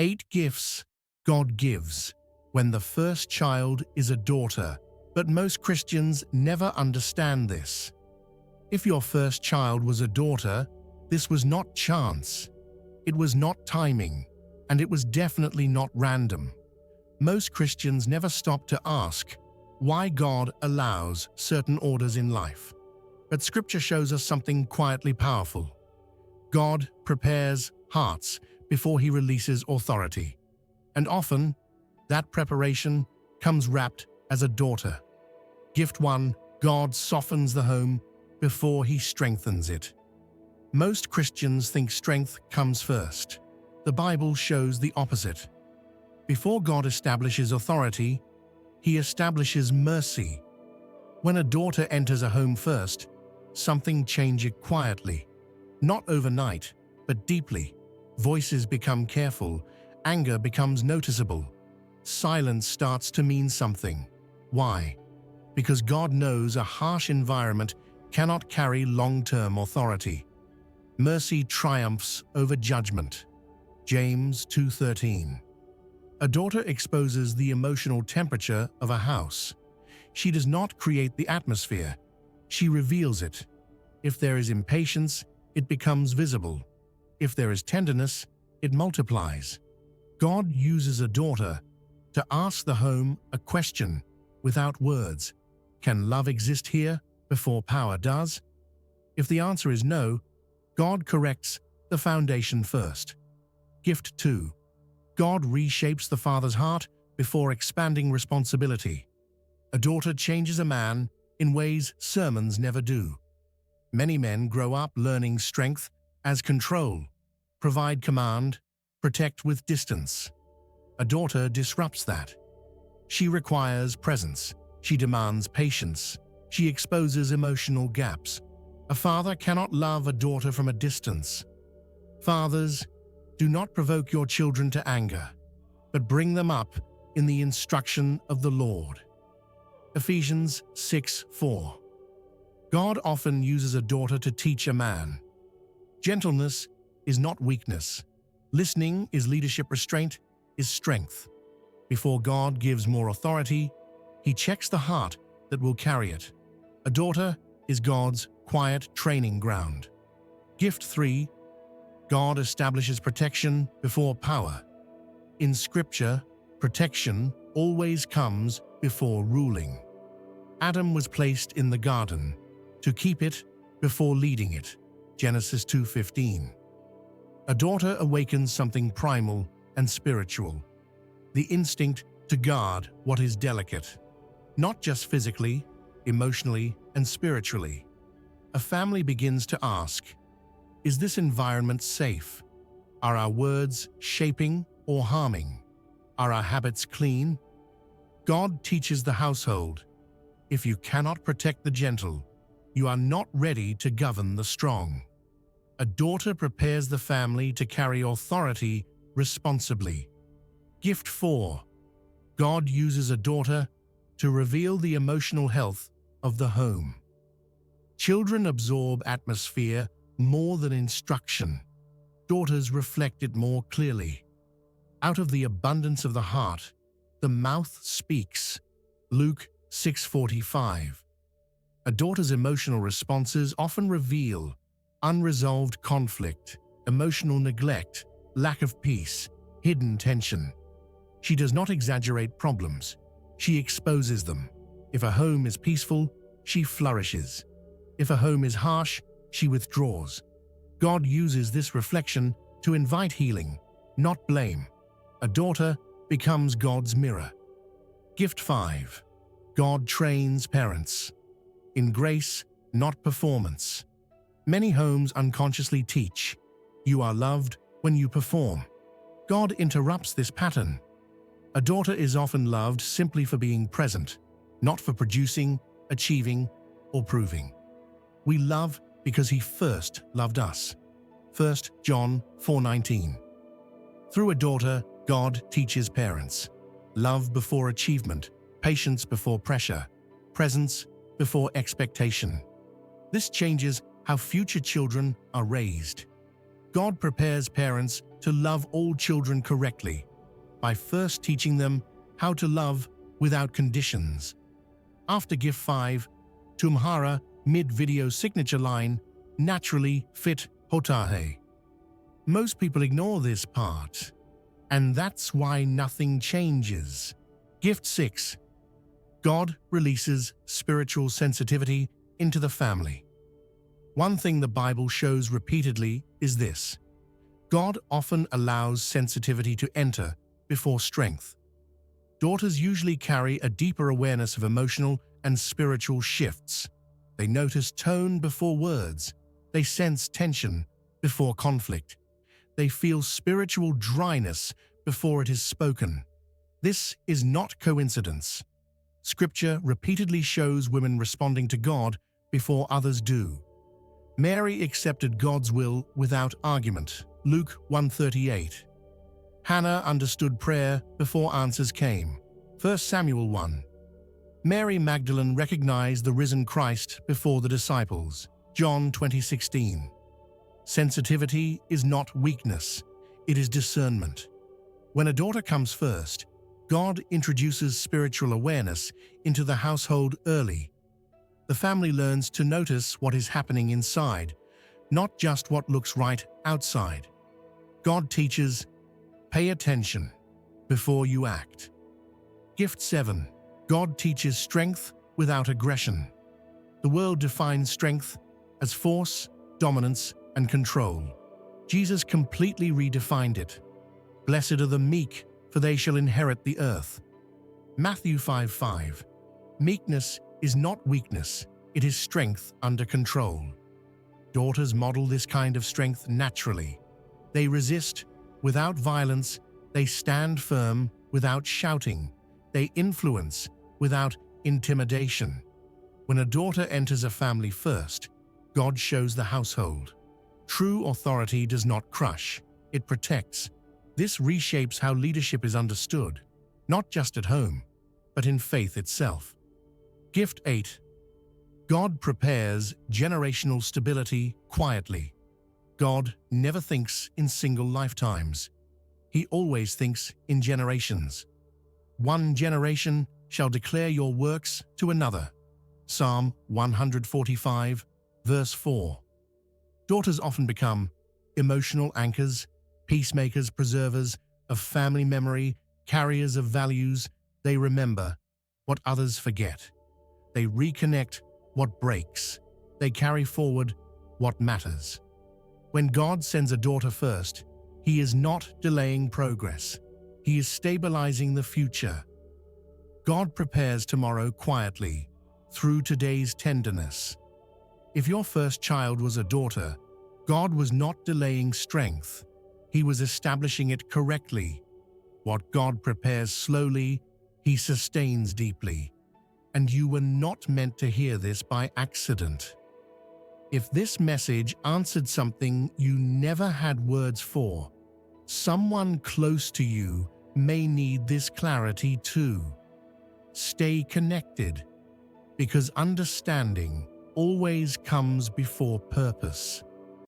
8 gifts God gives when the first child is a daughter, but most Christians never understand this. If your first child was a daughter, this was not chance. It was not timing, and it was definitely not random. Most Christians never stop to ask why God allows certain orders in life. But Scripture shows us something quietly powerful. God prepares hearts before He releases authority. And often, that preparation comes wrapped as a daughter. Gift 1, God softens the home before He strengthens it. Most Christians think strength comes first. The Bible shows the opposite. Before God establishes authority, He establishes mercy. When a daughter enters a home first, something changes quietly. Not overnight, but deeply. Voices become careful, anger becomes noticeable. Silence starts to mean something. Why? Because God knows a harsh environment cannot carry long-term authority. Mercy triumphs over judgment. James 2:13. A daughter exposes the emotional temperature of a house. She does not create the atmosphere. She reveals it. If there is impatience, it becomes visible. If there is tenderness, it multiplies. God uses a daughter to ask the home a question without words. Can love exist here before power does? If the answer is no, God corrects the foundation first. Gift 2. God reshapes the father's heart before expanding responsibility. A daughter changes a man in ways sermons never do. Many men grow up learning strength as control, provide command, protect with distance. A daughter disrupts that. She requires presence. She demands patience. She exposes emotional gaps. A father cannot love a daughter from a distance. Fathers, do not provoke your children to anger, but bring them up in the instruction of the Lord. Ephesians 6:4. God often uses a daughter to teach a man. Gentleness is not weakness. Listening is leadership. Restraint is strength. Before God gives more authority, He checks the heart that will carry it. A daughter is God's quiet training ground. Gift 3. God establishes protection before power. In Scripture, protection always comes before ruling. Adam was placed in the garden to keep it before leading it. Genesis 2:15. A daughter awakens something primal and spiritual, the instinct to guard what is delicate, not just physically, emotionally, and spiritually. A family begins to ask, is this environment safe? Are our words shaping or harming? Are our habits clean? God teaches the household, if you cannot protect the gentle, you are not ready to govern the strong. A daughter prepares the family to carry authority responsibly. Gift 4. God uses a daughter to reveal the emotional health of the home. Children absorb atmosphere more than instruction. Daughters reflect it more clearly. Out of the abundance of the heart, the mouth speaks. Luke 6:45. A daughter's emotional responses often reveal unresolved conflict, emotional neglect, lack of peace, hidden tension. She does not exaggerate problems. She exposes them. If a home is peaceful, she flourishes. If a home is harsh, she withdraws. God uses this reflection to invite healing, not blame. A daughter becomes God's mirror. Gift 5. God trains parents. In grace, not performance. Many homes unconsciously teach, you are loved when you perform. God interrupts this pattern. A daughter is often loved simply for being present, not for producing, achieving, or proving. We love because He first loved us. 1 John 4:19. Through a daughter, God teaches parents. Love before achievement, patience before pressure, presence before expectation. This changes how future children are raised. God prepares parents to love all children correctly by first teaching them how to love without conditions. After Gift 5, Tumhara mid-video signature line, naturally fit hota hai. Most people ignore this part, and that's why nothing changes. Gift 6. God releases spiritual sensitivity into the family. One thing the Bible shows repeatedly is this: God often allows sensitivity to enter before strength. Daughters usually carry a deeper awareness of emotional and spiritual shifts. They notice tone before words. They sense tension before conflict. They feel spiritual dryness before it is spoken. This is not coincidence. Scripture repeatedly shows women responding to God before others do. Mary accepted God's will without argument. Luke 1:38. Hannah understood prayer before answers came. 1 Samuel 1. Mary Magdalene recognized the risen Christ before the disciples. John 20:16. Sensitivity is not weakness, it is discernment. When a daughter comes first, God introduces spiritual awareness into the household early. The family learns to notice what is happening inside, not just what looks right outside. God teaches, pay attention before you act. Gift 7. God teaches strength without aggression. The world defines strength as force, dominance, and control. Jesus completely redefined it. Blessed are the meek, for they shall inherit the earth. Matthew 5:5. Meekness is not weakness, it is strength under control. Daughters model this kind of strength naturally. They resist without violence, they stand firm without shouting, they influence without intimidation. When a daughter enters a family first, God shows the household. True authority does not crush, it protects. This reshapes how leadership is understood, not just at home, but in faith itself. Gift 8. God prepares generational stability quietly. God never thinks in single lifetimes. He always thinks in generations. One generation shall declare your works to another. Psalm 145, verse 4. Daughters often become emotional anchors, peacemakers, preservers of family memory, carriers of values. They remember what others forget. They reconnect what breaks. They carry forward what matters. When God sends a daughter first, He is not delaying progress. He is stabilizing the future. God prepares tomorrow quietly, through today's tenderness. If your first child was a daughter, God was not delaying strength. He was establishing it correctly. What God prepares slowly, He sustains deeply. And you were not meant to hear this by accident. If this message answered something you never had words for, someone close to you may need this clarity too. Stay connected, because understanding always comes before purpose.